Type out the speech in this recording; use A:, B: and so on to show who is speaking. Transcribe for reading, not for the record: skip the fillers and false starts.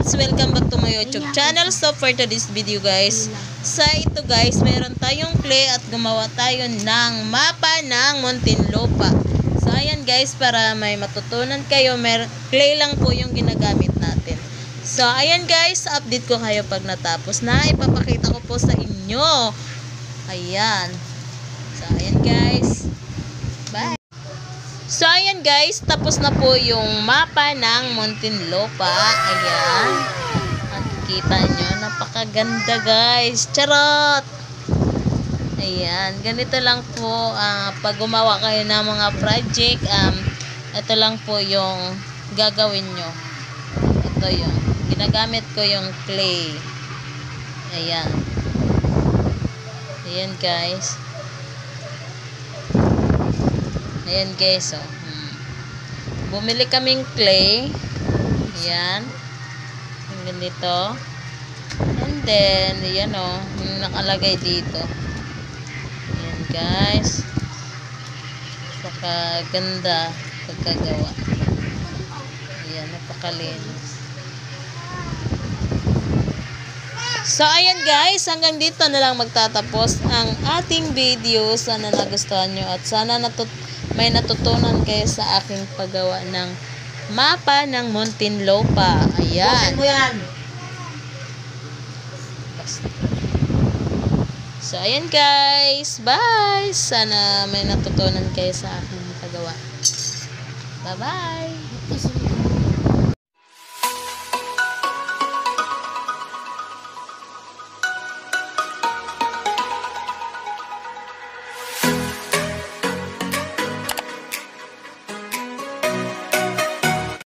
A: lods! Welcome back to my YouTube channel. So for today's video guys, ito guys, meron tayong clay at gumawa tayo ng mapa ng Muntinlupa. So ayan guys, para may matutunan kayo, clay lang po yung ginagamit natin. So ayan guys, update ko kayo pag natapos na. Ipapakita ko po sa inyo. Ayan. So ayan guys. Bye! So, ayan guys, tapos na po yung mapa ng Muntinlupa. Ayan. Makikita nyo, napakaganda guys. Charot! Ayan, ganito lang po. Pag gumawa kayo ng mga project, ito lang po yung gagawin nyo. Ito yung, ginagamit ko yung clay. Ayan. Ayan guys. Ayan guys, oh. Bumili kaming clay. Ayan. Yung ganito. And then, ayan oh, yung nakalagay dito. Ayan guys. Napakaganda pagkagawa. Ayan, napakalinis. So, ayan guys, hanggang dito na lang magtatapos ang ating video. Sana nagustuhan nyo at sana may natutunan kayo sa aking paggawa ng mapa ng Muntinlupa. Ayan. Mo yan. So, ayan guys. Bye! Sana may natutunan kayo sa aking paggawa. Bye-bye!